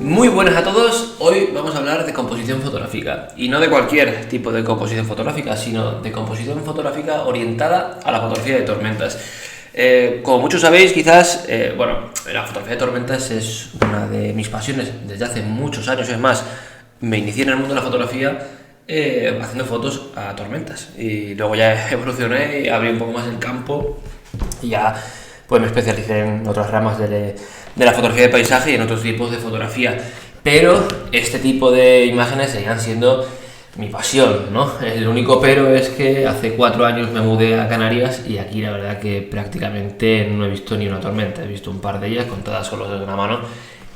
Muy buenas a todos, hoy vamos a hablar de composición fotográfica y no de cualquier tipo de composición fotográfica, sino de composición fotográfica orientada a la fotografía de tormentas. Como muchos sabéis, quizás, la fotografía de tormentas es una de mis pasiones desde hace muchos años. Es más, me inicié en el mundo de la fotografía haciendo fotos a tormentas y luego ya evolucioné y abrí un poco más el campo y ya pues me especialicé en otras ramas de la fotografía de paisaje y en otros tipos de fotografía, pero este tipo de imágenes seguían siendo mi pasión, ¿no? El único pero es que hace 4 años me mudé a Canarias y aquí la verdad que prácticamente no he visto ni una tormenta. He visto un par de ellas contadas solo de una mano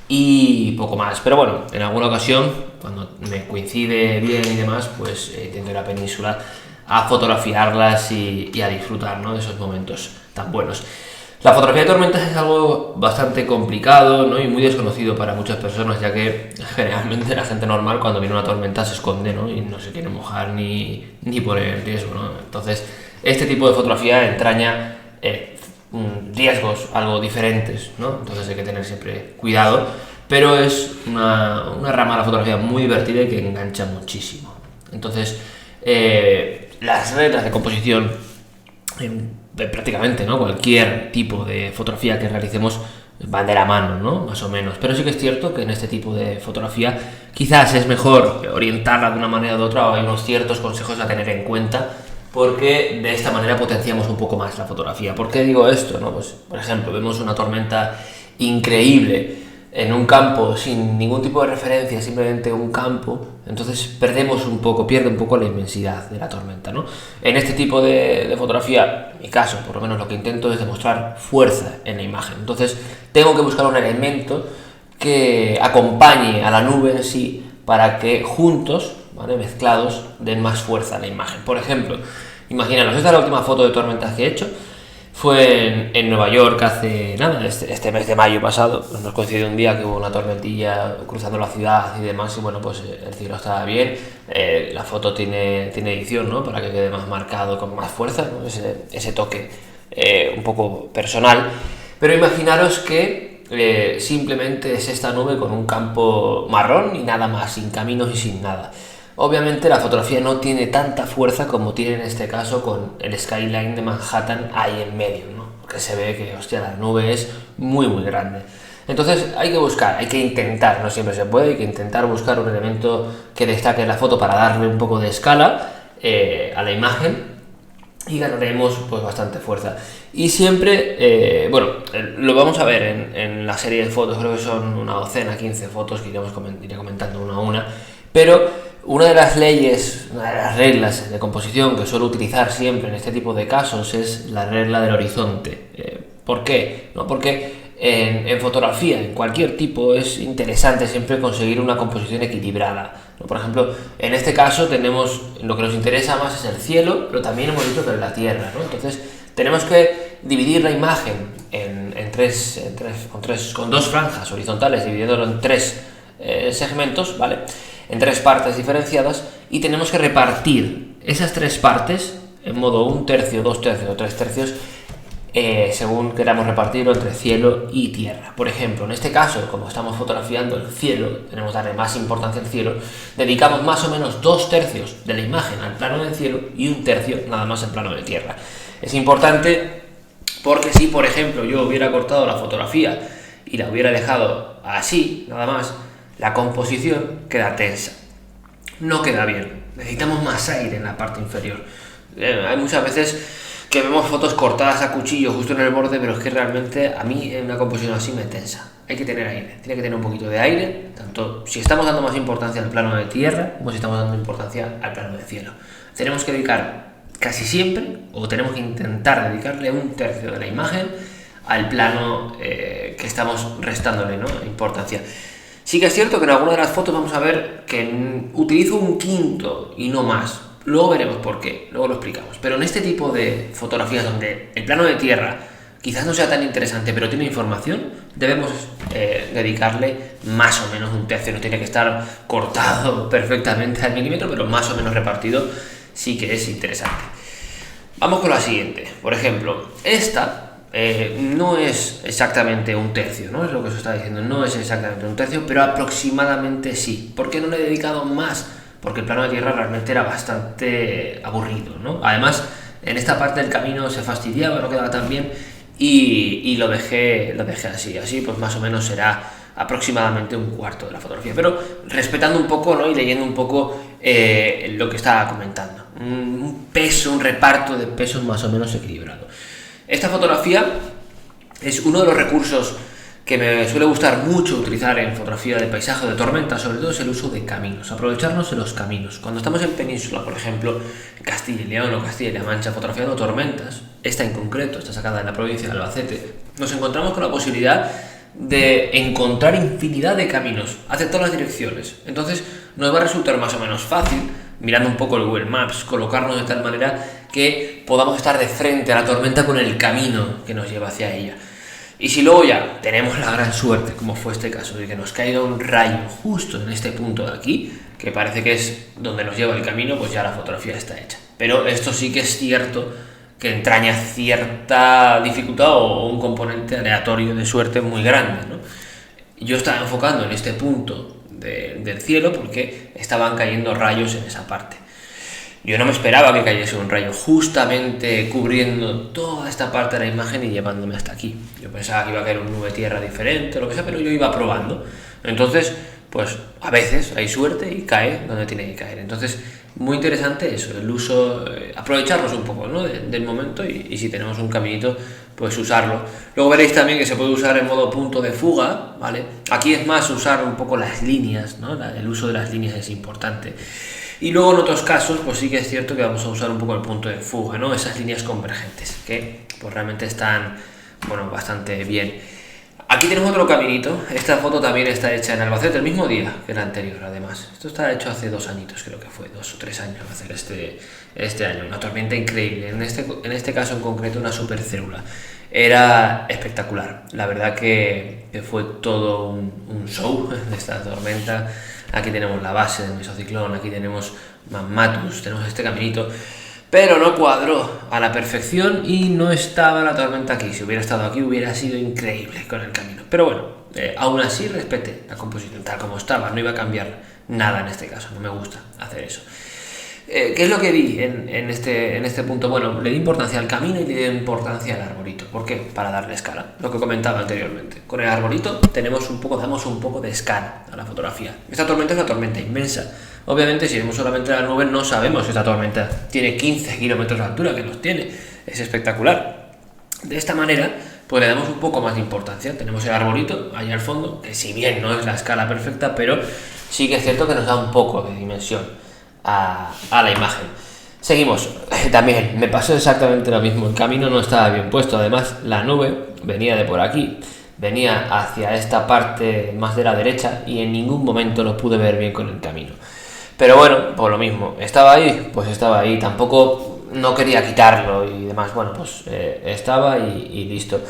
y poco más, pero bueno, en alguna ocasión cuando me coincide bien y demás, pues intento ir a la península a fotografiarlas y a disfrutar, ¿no?, de esos momentos tan buenos. La fotografía de tormentas es algo bastante complicado, ¿no?, y muy desconocido para muchas personas, ya que generalmente la gente normal cuando viene una tormenta se esconde, ¿no?, y no se quiere mojar ni poner en riesgo, ¿no? Entonces, este tipo de fotografía entraña riesgos algo diferentes, ¿no? Entonces hay que tener siempre cuidado, pero es una rama de la fotografía muy divertida y que engancha muchísimo. Entonces, las reglas de composición prácticamente, ¿no?, cualquier tipo de fotografía que realicemos van de la mano, ¿no?, más o menos, pero sí que es cierto que en este tipo de fotografía quizás es mejor orientarla de una manera u otra, o hay unos ciertos consejos a tener en cuenta, porque de esta manera potenciamos un poco más la fotografía. ¿Por qué digo esto, no? Pues, por ejemplo, vemos una tormenta increíble en un campo sin ningún tipo de referencia, simplemente un campo, entonces pierde un poco la inmensidad de la tormenta, ¿no? En este tipo de fotografía, en mi caso, por lo menos lo que intento es demostrar fuerza en la imagen. Entonces tengo que buscar un elemento que acompañe a la nube en sí para que juntos, ¿vale?, mezclados, den más fuerza a la imagen. Por ejemplo, imaginaros, esta es la última foto de tormentas que he hecho. Fue en Nueva York hace nada, este mes de mayo pasado. Nos coincidió un día que hubo una tormentilla cruzando la ciudad y demás, y bueno, pues el cielo estaba bien. La foto tiene edición, ¿no?, para que quede más marcado, con más fuerza, ¿no?, ese toque un poco personal. Pero imaginaros que simplemente es esta nube con un campo marrón y nada más, sin caminos y sin nada. Obviamente la fotografía no tiene tanta fuerza como tiene en este caso con el skyline de Manhattan ahí en medio, ¿no?, porque se ve que, hostia, la nube es muy muy grande. Entonces hay que intentar, no siempre se puede, hay que intentar buscar un elemento que destaque en la foto para darle un poco de escala a la imagen, y ganaremos pues bastante fuerza. Y siempre, lo vamos a ver en la serie de fotos, creo que son una docena, 15 fotos que iré comentando una a una, pero una de las reglas de composición que suelo utilizar siempre en este tipo de casos es la regla del horizonte. ¿Por qué? ¿No? Porque en fotografía, en cualquier tipo, es interesante siempre conseguir una composición equilibrada, ¿no? Por ejemplo, en este caso tenemos, lo que nos interesa más es el cielo, pero también hemos dicho que es la tierra, ¿no? Entonces tenemos que dividir la imagen con 2 franjas horizontales, dividiéndolo en 3 segmentos, ¿vale?, en 3 partes diferenciadas, y tenemos que repartir esas 3 partes en modo 1/3, 2/3 o 3/3 según queramos repartirlo entre cielo y tierra. Por ejemplo, en este caso, como estamos fotografiando el cielo, tenemos que darle más importancia al cielo, dedicamos más o menos 2/3 de la imagen al plano del cielo y 1/3 nada más al plano de tierra. Es importante porque si, por ejemplo, yo hubiera cortado la fotografía y la hubiera dejado así, nada más, la composición queda tensa, no queda bien, necesitamos más aire en la parte inferior. Hay muchas veces que vemos fotos cortadas a cuchillo justo en el borde, pero es que realmente a mí en una composición así me tensa. Hay que tener aire, tiene que tener un poquito de aire, tanto si estamos dando más importancia al plano de tierra como si estamos dando importancia al plano de cielo. Tenemos que dedicar casi siempre, o tenemos que intentar dedicarle 1/3 de la imagen al plano que estamos restándole, ¿no?, importancia. Sí que es cierto que en alguna de las fotos vamos a ver que utilizo 1/5 y no más. Luego veremos por qué, luego lo explicamos. Pero en este tipo de fotografías donde el plano de tierra quizás no sea tan interesante, pero tiene información, debemos dedicarle más o menos 1/3. No tiene que estar cortado perfectamente al milímetro, pero más o menos repartido sí que es interesante. Vamos con la siguiente. Por ejemplo, esta no es exactamente un tercio, ¿no? Es lo que os estaba diciendo, no es exactamente un tercio, pero aproximadamente sí. ¿Por qué no le he dedicado más? Porque el plano de tierra realmente era bastante aburrido, ¿no? Además, en esta parte del camino se fastidiaba, no quedaba tan bien y lo dejé así. Así pues más o menos será aproximadamente un cuarto de la fotografía, pero respetando un poco, ¿no? Y leyendo un poco lo que estaba comentando. Un peso, un reparto de pesos más o menos equilibrado. Esta fotografía es uno de los recursos que me suele gustar mucho utilizar en fotografía de paisaje o de tormenta, sobre todo es el uso de caminos, aprovecharnos de los caminos. Cuando estamos en península, por ejemplo, en Castilla y León o Castilla y La Mancha, fotografiando tormentas, esta en concreto, está sacada en la provincia de Albacete, nos encontramos con la posibilidad de encontrar infinidad de caminos hacia todas las direcciones. Entonces nos va a resultar más o menos fácil, mirando un poco el Google Maps, colocarnos de tal manera que podamos estar de frente a la tormenta con el camino que nos lleva hacia ella. Y si luego ya tenemos la gran suerte, como fue este caso, de que nos caiga un rayo justo en este punto de aquí, que parece que es donde nos lleva el camino, pues ya la fotografía está hecha. Pero esto sí que es cierto que entraña cierta dificultad o un componente aleatorio de suerte muy grande, ¿no? Yo estaba enfocando en este punto del cielo porque estaban cayendo rayos en esa parte. Yo no me esperaba que cayese un rayo justamente cubriendo toda esta parte de la imagen y llevándome hasta aquí. Yo pensaba que iba a caer un nube tierra diferente o lo que sea, pero yo iba probando. Entonces, pues a veces hay suerte y cae donde tiene que caer. Entonces, muy interesante eso, el uso, aprovecharnos un poco, ¿no? del momento y si tenemos un caminito, pues usarlo. Luego veréis también que se puede usar en modo punto de fuga, ¿vale? Aquí es más usar un poco las líneas, ¿no? El uso de las líneas es importante. Y luego en otros casos, pues sí que es cierto que vamos a usar un poco el punto de fuga, ¿no? Esas líneas convergentes, que pues realmente están, bueno, bastante bien. Aquí tenemos otro caminito. Esta foto también está hecha en Albacete, el mismo día que la anterior, además. Esto está hecho hace 2 añitos, creo que fue, 2 o 3 años va a hacer este año. Una tormenta increíble, en este caso en concreto una supercélula. Era espectacular, la verdad que fue todo un show de esta tormenta. Aquí tenemos la base del mesociclón, aquí tenemos Mammatus, tenemos este caminito, pero no cuadró a la perfección y no estaba la tormenta aquí. Si hubiera estado aquí hubiera sido increíble con el camino, pero bueno, aún así respeté la composición tal como estaba, no iba a cambiar nada en este caso, no me gusta hacer eso. ¿Qué es lo que vi en este punto? Bueno, le di importancia al camino y le di importancia al arbolito. ¿Por qué? Para darle escala, lo que comentaba anteriormente. Con el arbolito damos un poco de escala a la fotografía. Esta tormenta es una tormenta inmensa. Obviamente, si vemos solamente la nube, no sabemos si esta tormenta tiene 15 kilómetros de altura, que los tiene. Es espectacular. De esta manera, pues le damos un poco más de importancia. Tenemos el arbolito ahí al fondo, que si bien no es la escala perfecta, pero sí que es cierto que nos da un poco de dimensión a la imagen. Seguimos. También me pasó exactamente lo mismo. El camino no estaba bien puesto. Además, la nube venía de por aquí, venía hacia esta parte más de la derecha y en ningún momento lo pude ver bien con el camino. Pero bueno, por lo mismo, estaba ahí, pues estaba ahí. Tampoco no quería quitarlo y demás. Bueno, pues estaba y listo.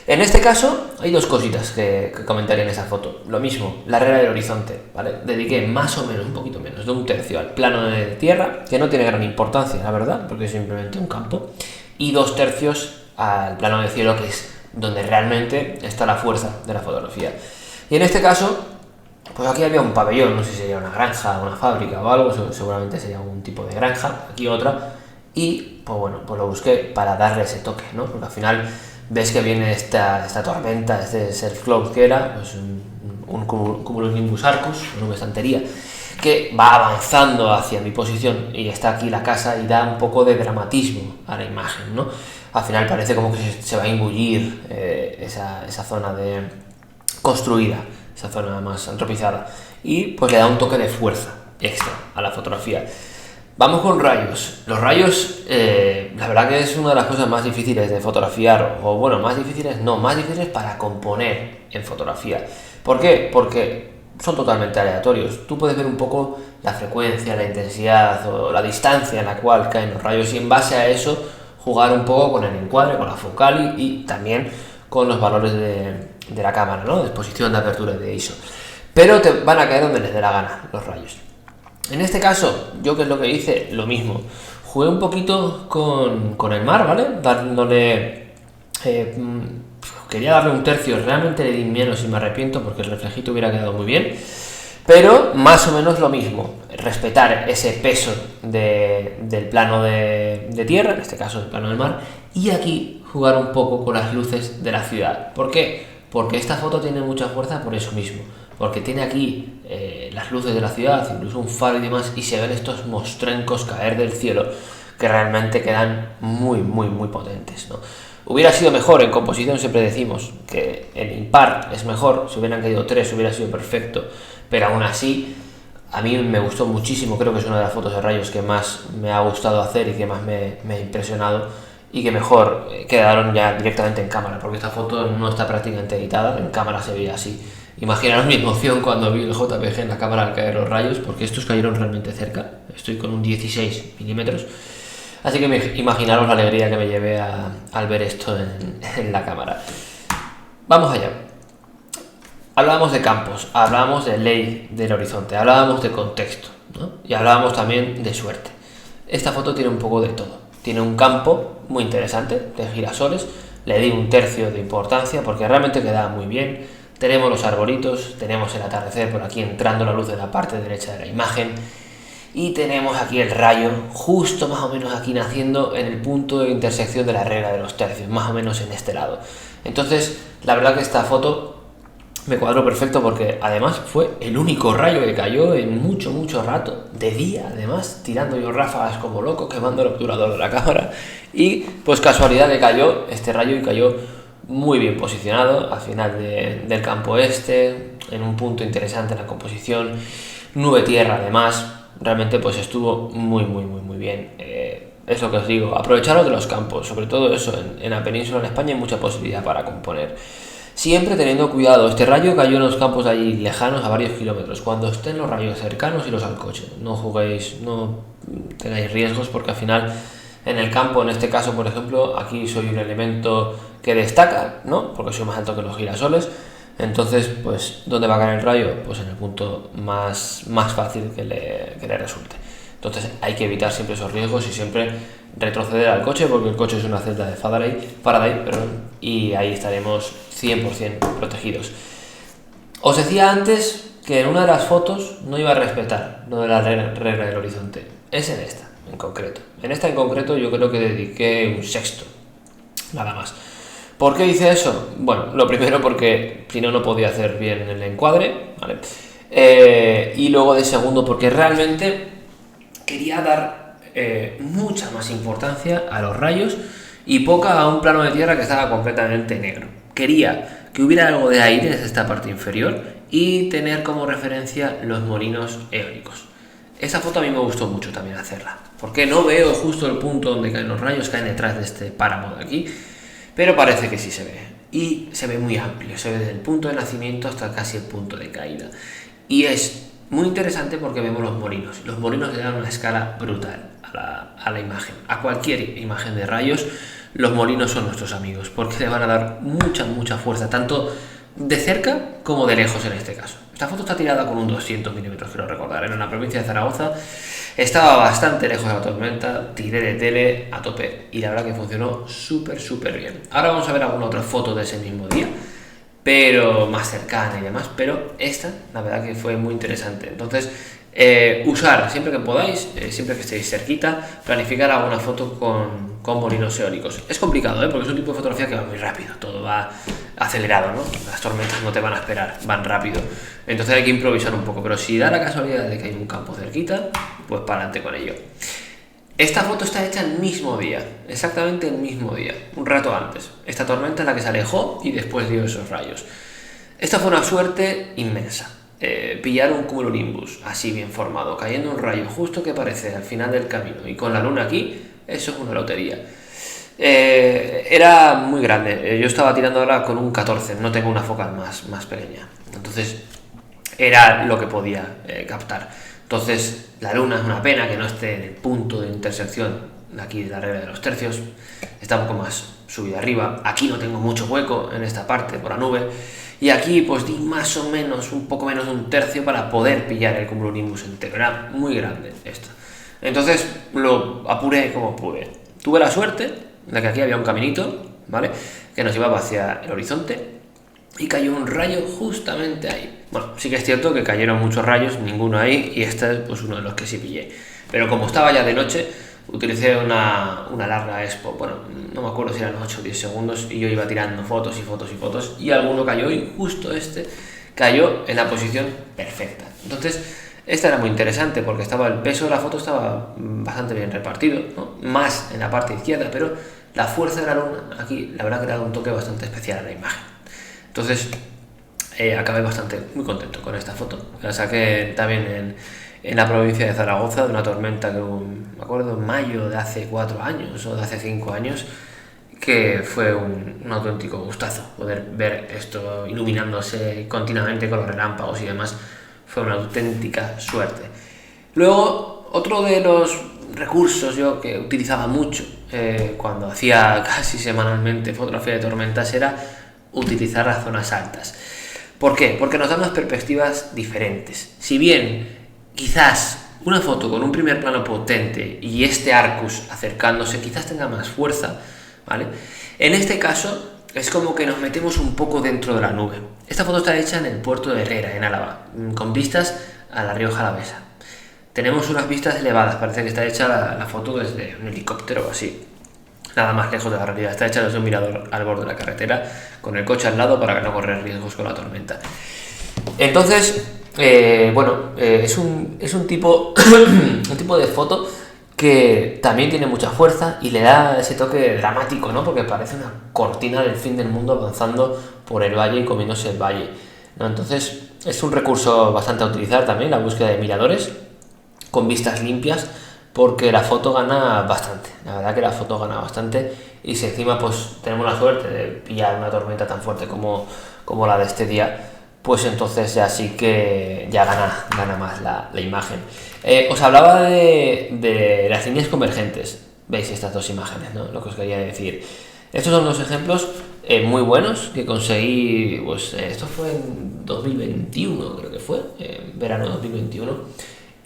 En este caso hay 2 cositas que comentaría en esa foto. Lo mismo, la regla del horizonte, ¿vale? Dediqué más o menos, un poquito menos de un tercio al plano de tierra, que no tiene gran importancia, la verdad, porque es simplemente un campo, y 2 tercios al plano de cielo, que es donde realmente está la fuerza de la fotografía. Y en este caso, pues aquí había un pabellón, no sé si sería una granja, una fábrica o algo, seguramente sería algún tipo de granja, aquí otra, y pues bueno, pues lo busqué para darle ese toque, ¿no? Porque al final ves que viene esta tormenta, este self-cloud que era, pues un cumulonimbus arcus, una nube estantería, que va avanzando hacia mi posición y está aquí la casa y da un poco de dramatismo a la imagen, ¿no? Al final parece como que se va a engullir esa zona construida, esa zona más antropizada, y pues le da un toque de fuerza extra a la fotografía. Vamos con rayos. Los rayos, la verdad que es una de las cosas más difíciles de fotografiar, o bueno, más difíciles para componer en fotografía. ¿Por qué? Porque son totalmente aleatorios. Tú puedes ver un poco la frecuencia, la intensidad o la distancia en la cual caen los rayos y en base a eso jugar un poco con el encuadre, con la focal y también con los valores de la cámara, ¿no? De exposición, de apertura, de ISO. Pero te van a caer donde les dé la gana los rayos. En este caso, yo que es lo que hice, lo mismo. Jugué un poquito con el mar, ¿vale? Dándole quería darle un tercio, realmente le di menos y me arrepiento porque el reflejito hubiera quedado muy bien, pero más o menos lo mismo, respetar ese peso del plano de tierra, en este caso del plano del mar, y aquí jugar un poco con las luces de la ciudad. ¿Por qué? Porque esta foto tiene mucha fuerza por eso mismo, porque tiene aquí las luces de la ciudad, incluso un faro y demás, y se ven estos mostrencos caer del cielo que realmente quedan muy, muy, muy potentes, ¿no? Hubiera sido mejor en composición, siempre decimos que el impar es mejor, si hubieran caído 3 hubiera sido perfecto, pero aún así a mí me gustó muchísimo, creo que es una de las fotos de rayos que más me ha gustado hacer y que más me ha impresionado y que mejor quedaron ya directamente en cámara, porque esta foto no está prácticamente editada, en cámara se veía así. Imaginaros mi emoción cuando vi el JPG en la cámara al caer los rayos, porque estos cayeron realmente cerca, estoy con un 16 milímetros. Así que imaginaros la alegría que me llevé al ver esto en la cámara. Vamos allá. Hablábamos de campos, hablábamos de ley del horizonte, hablábamos de contexto, ¿no? Y hablábamos también de suerte. Esta foto tiene un poco de todo. Tiene un campo muy interesante de girasoles, le di un tercio de importancia porque realmente queda muy bien. Tenemos los arbolitos, tenemos el atardecer por aquí entrando la luz de la parte derecha de la imagen. Y tenemos aquí el rayo, justo más o menos aquí naciendo en el punto de intersección de la regla de los tercios, más o menos en este lado. Entonces, la verdad que esta foto me cuadró perfecto porque además fue el único rayo que cayó en mucho, mucho rato, de día además, tirando yo ráfagas como loco, quemando el obturador de la cámara. Y pues casualidad que cayó este rayo y cayó muy bien posicionado al final del campo este, en un punto interesante en la composición, nube tierra además. Realmente pues estuvo muy bien. Es lo que os digo, aprovecharos de los campos, sobre todo eso, en la península en España hay mucha posibilidad para componer. Siempre teniendo cuidado, este rayo cayó en los campos allí lejanos a varios kilómetros, cuando estén los rayos cercanos iros al coche, no juguéis, no tengáis riesgos porque al final en el campo, en este caso por ejemplo, aquí soy un elemento que destaca, ¿no? Porque soy más alto que los girasoles. Entonces, pues, ¿dónde va a caer el rayo? Pues en el punto más fácil que le resulte. Entonces, hay que evitar siempre esos riesgos y siempre retroceder al coche, porque el coche es una celda de Faraday, y ahí estaremos 100% protegidos. Os decía antes que en una de las fotos no iba a respetar lo de la regla del horizonte. Es en esta, en concreto. En esta en concreto yo creo que dediqué un sexto, nada más. ¿Por qué hice eso? Bueno, lo primero porque si no, no podía hacer bien el encuadre, ¿vale? Y luego de segundo porque realmente quería dar mucha más importancia a los rayos y poca a un plano de tierra que estaba completamente negro. Quería que hubiera algo de aire desde esta parte inferior y tener como referencia los molinos eólicos. Esa foto a mí me gustó mucho también hacerla, porque no veo justo el punto donde caen los rayos, caen detrás de este páramo de aquí. Pero parece que sí se ve. Y se ve muy amplio, se ve desde el punto de nacimiento hasta casi el punto de caída. Y es muy interesante porque vemos los molinos. Los molinos le dan una escala brutal a la imagen. A cualquier imagen de rayos, los molinos son nuestros amigos, porque le van a dar mucha fuerza, tanto de cerca como de lejos en este caso. Esta foto está tirada con un 200 milímetros, quiero recordar, en la provincia de Zaragoza. Estaba bastante lejos de la tormenta, tiré de tele a tope y la verdad que funcionó súper bien. Ahora vamos a ver alguna otra foto de ese mismo día, pero más cercana y demás, pero esta la verdad que fue muy interesante. Entonces, usar siempre que podáis, siempre que estéis cerquita, planificar alguna foto con molinos eólicos. Es complicado, porque es un tipo de fotografía que va muy rápido, todo va acelerado, ¿no? Las tormentas no te van a esperar, van rápido. Entonces hay que improvisar un poco, pero si da la casualidad de que hay un campo cerquita, pues para adelante con ello. Esta foto está hecha el mismo día, exactamente el mismo día, un rato antes. Esta tormenta en la que se alejó y después dio esos rayos. Esta fue una suerte inmensa. Pillar un cumulonimbus así bien formado, cayendo un rayo justo que aparece al final del camino y con la luna aquí, eso es una lotería. Era muy grande, yo estaba tirando ahora con un 14, no tengo una focal más pequeña, entonces era lo que podía captar. Entonces la luna es una pena que no esté en el punto de intersección de aquí de la regla de los tercios, está un poco más subida arriba, aquí no tengo mucho hueco en esta parte por la nube. Y aquí pues di más o menos, un poco menos de un tercio para poder pillar el cumulonimbus entero. Era muy grande esto. Entonces lo apuré como pude. Tuve la suerte de que aquí había un caminito, ¿vale? que nos llevaba hacia el horizonte y cayó un rayo justamente ahí. Bueno, sí que es cierto que cayeron muchos rayos, ninguno ahí, y este es pues uno de los que sí pillé. Pero como estaba ya de noche, utilicé una larga expo, bueno, no me acuerdo si eran 8 o 10 segundos, y yo iba tirando fotos y fotos y fotos, y alguno cayó, y justo este cayó en la posición perfecta. Entonces, esta era muy interesante porque el peso de la foto estaba bastante bien repartido, ¿no? Más en la parte izquierda, pero la fuerza de la luna aquí, la verdad que le ha dado un toque bastante especial a la imagen. Entonces, acabé muy contento con esta foto. La saqué también en la provincia de Zaragoza, de una tormenta que me acuerdo en mayo de hace 4 años o de hace 5 años, que fue un auténtico gustazo poder ver esto iluminándose continuamente con los relámpagos y demás. Fue una auténtica suerte. Luego, otro de los recursos yo que utilizaba mucho cuando hacía casi semanalmente fotografía de tormentas era utilizar las zonas altas. ¿Por qué? Porque nos dan unas perspectivas diferentes. Si bien quizás una foto con un primer plano potente y este Arcus acercándose quizás tenga más fuerza, ¿vale? En este caso es como que nos metemos un poco dentro de la nube. Esta foto está hecha en el puerto de Herrera, en Álava, con vistas a la Rioja Alavesa. Tenemos unas vistas elevadas, parece que está hecha la foto desde un helicóptero o así. Nada más lejos de la realidad, está hecha desde un mirador al borde de la carretera, con el coche al lado para no correr riesgos con la tormenta. Entonces, es un tipo, un tipo de foto que también tiene mucha fuerza y le da ese toque dramático, ¿no? Porque parece una cortina del fin del mundo avanzando por el valle y comiéndose el valle, ¿no? Entonces es un recurso bastante a utilizar también, la búsqueda de miradores con vistas limpias, porque la foto gana bastante, la verdad que la foto gana bastante, y si encima pues tenemos la suerte de pillar una tormenta tan fuerte como la de este día, pues entonces ya sí que ya gana más la imagen. Os hablaba de las líneas convergentes, veis estas dos imágenes, ¿no? Lo que os quería decir. Estos son dos ejemplos muy buenos que conseguí, pues esto fue en 2021, creo que fue, verano 2021,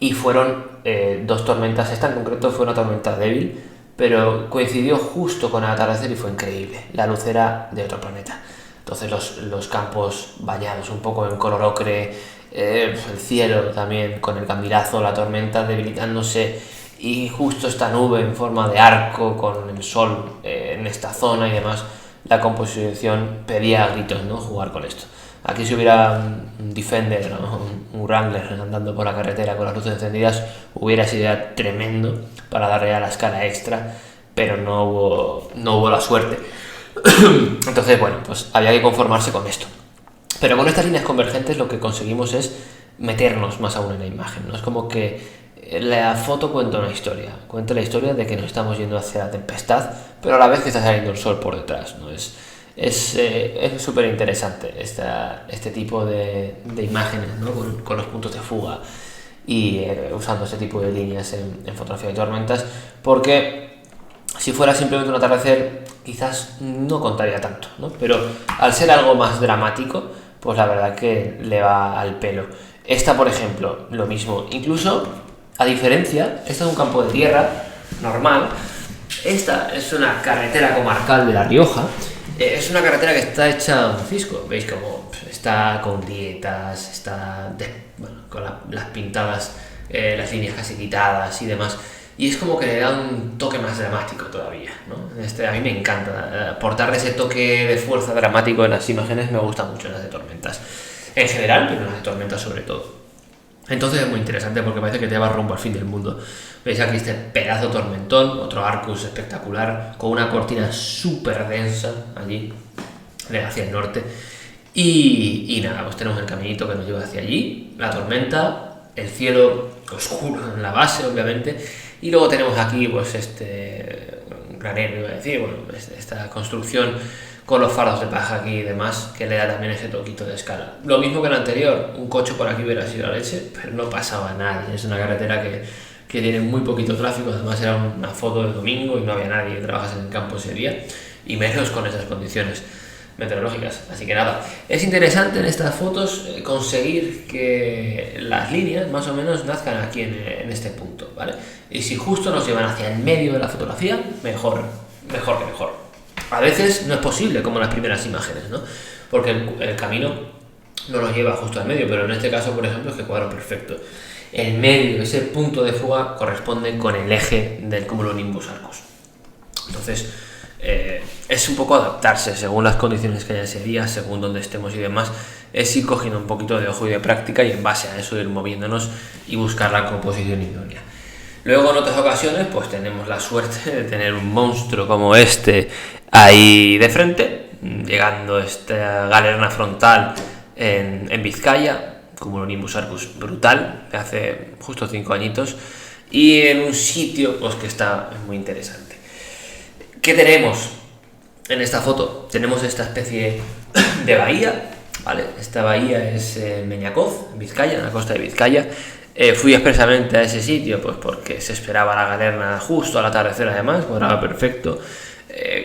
y fueron dos tormentas. Esta en concreto fue una tormenta débil, pero coincidió justo con el atardecer y fue increíble. La luz era de otro planeta. Entonces los campos bañados un poco en color ocre, el cielo también con el candilazo, la tormenta debilitándose y justo esta nube en forma de arco con el sol en esta zona y demás. La composición pedía a gritos, ¿no?, jugar con esto. Aquí si hubiera un Defender, ¿no?, un Wrangler andando por la carretera con las luces encendidas, hubiera sido ya tremendo para darle a la escala extra, pero no hubo la suerte. Entonces, bueno, pues había que conformarse con esto. Pero con estas líneas convergentes lo que conseguimos es meternos más aún en la imagen, ¿no? Es como que la foto cuenta la historia de que nos estamos yendo hacia la tempestad, pero a la vez que está saliendo el sol por detrás, ¿no? Es súper interesante este tipo de imágenes, ¿no?, con los puntos de fuga y usando este tipo de líneas en fotografía de tormentas, porque si fuera simplemente un atardecer quizás no contaría tanto, ¿no? Pero al ser algo más dramático, pues la verdad que le va al pelo. Esta, por ejemplo, lo mismo. Incluso, a diferencia, esta es un campo de tierra normal. Esta es una carretera comarcal de La Rioja. Es una carretera que está hecha un cisco. Veis cómo está con dietas, está con las pintadas, las líneas casi quitadas y demás. Y es como que le da un toque más dramático todavía, ¿no? A mí me encanta aportarle ese toque de fuerza dramático en las imágenes. Me gusta mucho en las de tormentas en general, pero en las de tormentas sobre todo. Entonces es muy interesante porque parece que te va rumbo al fin del mundo. Veis aquí este pedazo tormentón, otro Arcus espectacular, con una cortina súper densa allí, hacia el norte. Y nada, pues tenemos el caminito que nos lleva hacia allí, la tormenta, el cielo oscuro en la base, obviamente. Y luego tenemos aquí pues este granero, iba a decir, bueno, esta construcción con los faros de paja aquí y demás, que le da también ese toquito de escala. Lo mismo que el anterior, un coche por aquí hubiera sido la leche, pero no pasaba nadie. Es una carretera que tiene muy poquito tráfico, además era una foto de domingo y no había nadie que trabajase en el campo ese día, y menos con esas condiciones meteorológicas. Así que nada, es interesante en estas fotos conseguir que las líneas más o menos nazcan aquí en este punto, ¿vale? Y si justo nos llevan hacia el medio de la fotografía, mejor que mejor. A veces no es posible, como en las primeras imágenes, ¿no? Porque el camino no nos lleva justo al medio, pero en este caso, por ejemplo, es que cuadra perfecto. El medio, ese punto de fuga, corresponde con el eje del cumulonimbus arcus. Entonces, es un poco adaptarse según las condiciones que haya ese día, según donde estemos y demás, es ir cogiendo un poquito de ojo y de práctica y en base a eso ir moviéndonos y buscar la composición idónea. Luego en otras ocasiones pues tenemos la suerte de tener un monstruo como este ahí de frente, llegando esta galerna frontal en Vizcaya, Cumulonimbus arcus brutal, de hace justo 5 añitos, y en un sitio pues que está muy interesante. ¿Qué tenemos en esta foto? Tenemos esta especie de bahía, ¿vale? Esta bahía es Meñacoz, en Vizcaya, en la costa de Vizcaya. Fui expresamente a ese sitio pues porque se esperaba la galerna justo al atardecer, además, cuadraba perfecto.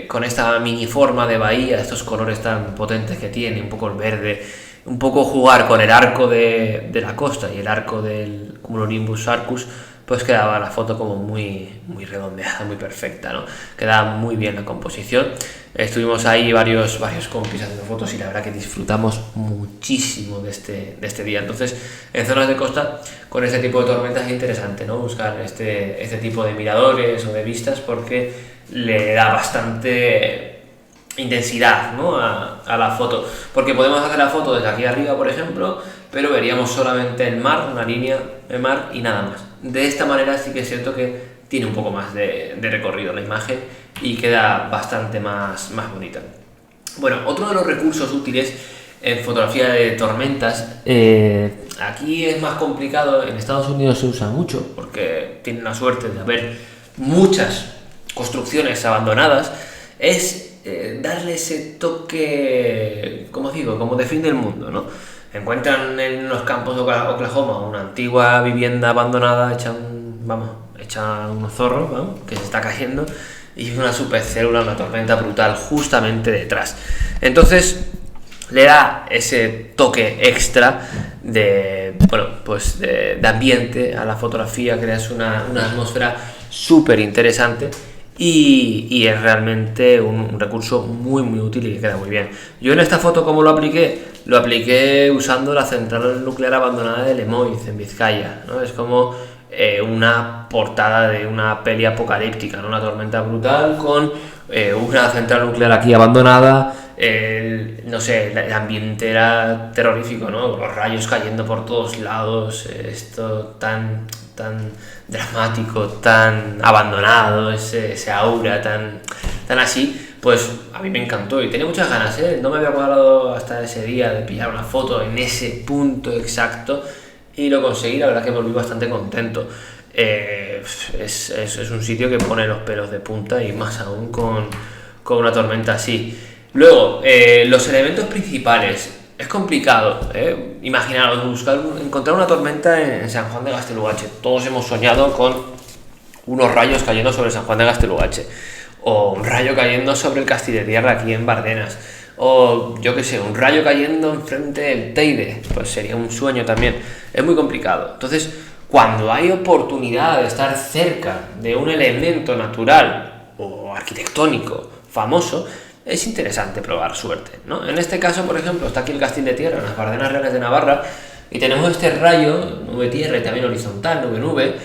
Con esta mini forma de bahía, estos colores tan potentes que tiene, un poco el verde, un poco jugar con el arco de la costa y el arco del Cumulonimbus arcus, pues quedaba la foto como muy redondeada, muy perfecta, ¿no? Quedaba muy bien la composición. Estuvimos ahí varios compis haciendo fotos y la verdad que disfrutamos muchísimo de este día. Entonces, en zonas de costa, con este tipo de tormentas es interesante, ¿no? Buscar este tipo de miradores o de vistas porque le da bastante intensidad, ¿no? a la foto, porque podemos hacer la foto desde aquí arriba, por ejemplo, pero veríamos solamente el mar, una línea de mar y nada más. De esta manera sí que es cierto que tiene un poco más de recorrido la imagen y queda bastante más bonita. Bueno, otro de los recursos útiles en fotografía de tormentas, aquí es más complicado, en Estados Unidos se usa mucho porque tienen la suerte de haber muchas construcciones abandonadas, es darle ese toque, como digo, como de fin del mundo, ¿no? Encuentran en los campos de Oklahoma una antigua vivienda abandonada hecha unos zorros, ¿vamos? Que se está cayendo, y una supercélula, una tormenta brutal justamente detrás. Entonces le da ese toque extra de ambiente a la fotografía, creas una atmósfera súper interesante. Y es realmente un recurso muy útil y que queda muy bien. Yo en esta foto, ¿cómo lo apliqué? Lo apliqué usando la central nuclear abandonada de Lemoiz, en Vizcaya, ¿no? Es como una portada de una peli apocalíptica, ¿no? Una tormenta brutal con una central nuclear aquí abandonada. No sé, el ambiente era terrorífico, ¿no? Los rayos cayendo por todos lados, esto tan dramático, tan abandonado, ese aura tan así, pues a mí me encantó y tenía muchas ganas, no me había cuadrado hasta ese día de pillar una foto en ese punto exacto y lo conseguí, la verdad que volví bastante contento. Es un sitio que pone los pelos de punta y más aún con una tormenta así. Luego, los elementos principales. Es complicado, imaginaros, encontrar una tormenta en San Juan de Gaztelugatxe. Todos hemos soñado con unos rayos cayendo sobre San Juan de Gaztelugatxe, o un rayo cayendo sobre el Castilla-Tierra aquí en Bardenas, o yo que sé, un rayo cayendo enfrente del Teide, pues sería un sueño también. Es muy complicado. Entonces, cuando hay oportunidad de estar cerca de un elemento natural o arquitectónico famoso, es interesante probar suerte, ¿no? En este caso, por ejemplo, está aquí el Castilla-Tierra, en las Bardenas Reales de Navarra, y tenemos este rayo, nube-tierra y también horizontal, nube-nube,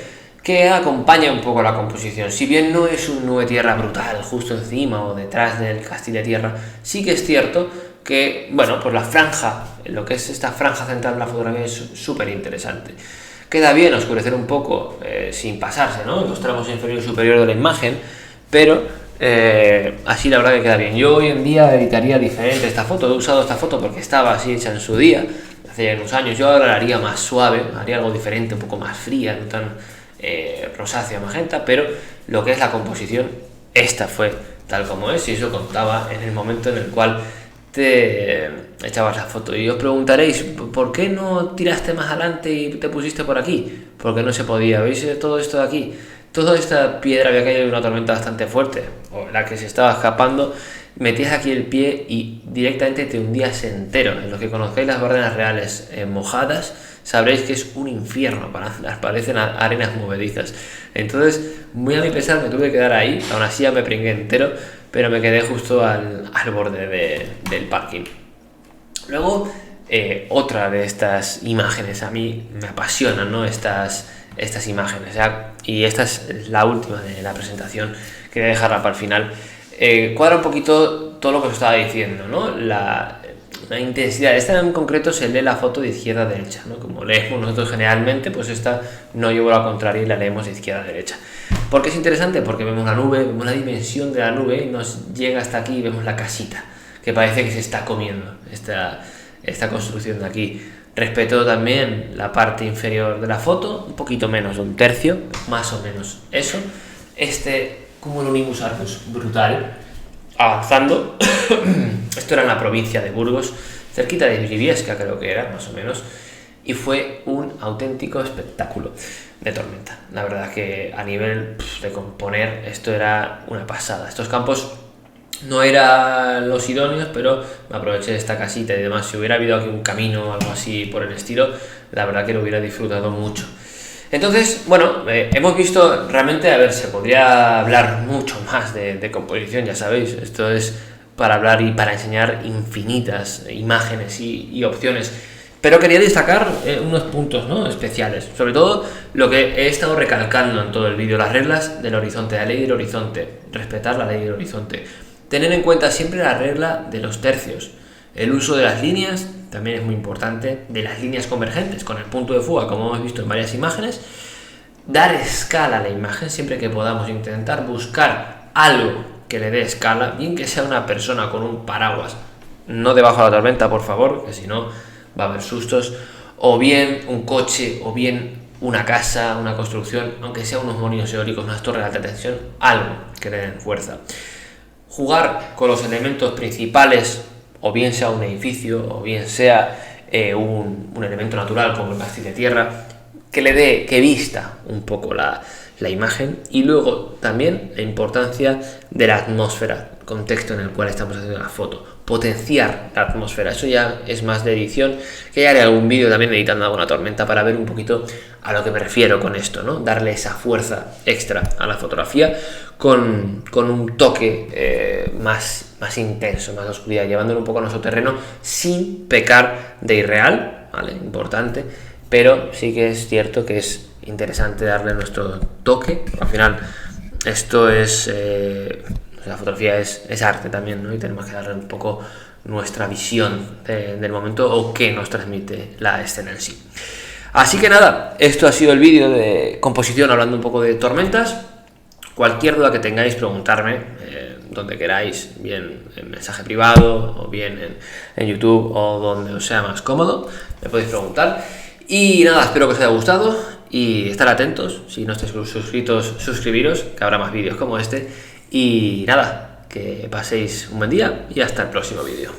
que acompaña un poco la composición. Si bien no es un nube-tierra brutal justo encima o detrás del Castilla-Tierra, sí que es cierto que, bueno, pues la franja, lo que es esta franja central de la fotografía es súper interesante. Queda bien oscurecer un poco sin pasarse, ¿no? En los tramos inferior y superior de la imagen, pero así la verdad que queda bien. Yo hoy en día editaría diferente esta foto. He usado esta foto porque estaba así hecha en su día, hace ya unos años. Yo ahora la haría más suave, haría algo diferente, un poco más fría, no tan rosácea, magenta, pero lo que es la composición, esta fue tal como es, y eso contaba en el momento en el cual te echabas la foto. Y os preguntaréis, ¿por qué no tiraste más adelante y te pusiste por aquí? Porque no se podía. ¿Veis todo esto de aquí? Toda esta piedra había caído de una tormenta bastante fuerte, o la que se estaba escapando, metías aquí el pie y directamente te hundías entero. En los que conozcáis las Bardenas Reales mojadas, sabréis que es un infierno para andar, parecen arenas movedizas. Entonces, muy a mi pesar, me tuve que quedar ahí, aún así ya me pringué entero, pero me quedé justo al borde del parking. Luego, otra de estas imágenes, a mí me apasionan, ¿no? Estas imágenes, ¿ya? Y esta es la última de la presentación, quería dejarla para el final. Cuadra un poquito todo lo que os estaba diciendo, ¿no? La intensidad. Esta en concreto se lee la foto de izquierda a derecha, ¿no? Como leemos nosotros generalmente, pues esta no llevo la contraria y la leemos de izquierda a derecha. ¿Por qué es interesante? Porque vemos la nube, vemos la dimensión de la nube y nos llega hasta aquí y vemos la casita, que parece que se está comiendo esta construcción de aquí. Respeto también la parte inferior de la foto, un poquito menos de un tercio, más o menos eso. Cumulonimbus Arcus, brutal. Avanzando, esto era en la provincia de Burgos, cerquita de Briviesca creo que era, más o menos, y fue un auténtico espectáculo de tormenta. La verdad que a nivel de componer esto era una pasada. Estos campos no eran los idóneos, pero me aproveché de esta casita y demás. Si hubiera habido aquí un camino o algo así por el estilo, la verdad que lo hubiera disfrutado mucho. Entonces, bueno, hemos visto realmente, a ver, se podría hablar mucho más de composición, ya sabéis, esto es para hablar y para enseñar infinitas imágenes y opciones, pero quería destacar unos puntos, ¿no?, especiales, sobre todo lo que he estado recalcando en todo el vídeo, las reglas del horizonte, la ley del horizonte, respetar la ley del horizonte, tener en cuenta siempre la regla de los tercios, el uso de las líneas también es muy importante, de las líneas convergentes con el punto de fuga, como hemos visto en varias imágenes, dar escala a la imagen siempre que podamos, intentar buscar algo que le dé escala, bien que sea una persona con un paraguas, no debajo de la tormenta, por favor, que si no va a haber sustos, o bien un coche, o bien una casa, una construcción, aunque sea unos molinos eólicos, unas torres de alta tensión, algo que le den fuerza. Jugar con los elementos principales, o bien sea un edificio, o bien sea un elemento natural como el castillo de tierra, que vista un poco la imagen, y luego también la importancia de la atmósfera, contexto en el cual estamos haciendo la foto, potenciar la atmósfera. Eso ya es más de edición, que ya haré algún vídeo también editando alguna tormenta para ver un poquito a lo que me refiero con esto, ¿no? Darle esa fuerza extra a la fotografía con un toque más intenso, más de oscuridad, llevándolo un poco a nuestro terreno sin pecar de irreal, ¿vale? Importante, pero sí que es cierto que es interesante darle nuestro toque. Al final esto es la fotografía es arte también, ¿no? Y tenemos que darle un poco nuestra visión del momento, o qué nos transmite la escena en sí. Así que nada, esto ha sido el vídeo de composición hablando un poco de tormentas. Cualquier duda que tengáis, preguntarme donde queráis, bien en mensaje privado o bien en YouTube o donde os sea más cómodo, me podéis preguntar. Y nada, espero que os haya gustado y estar atentos. Si no estáis suscritos, suscribiros, que habrá más vídeos como este. Y nada, que paséis un buen día y hasta el próximo vídeo.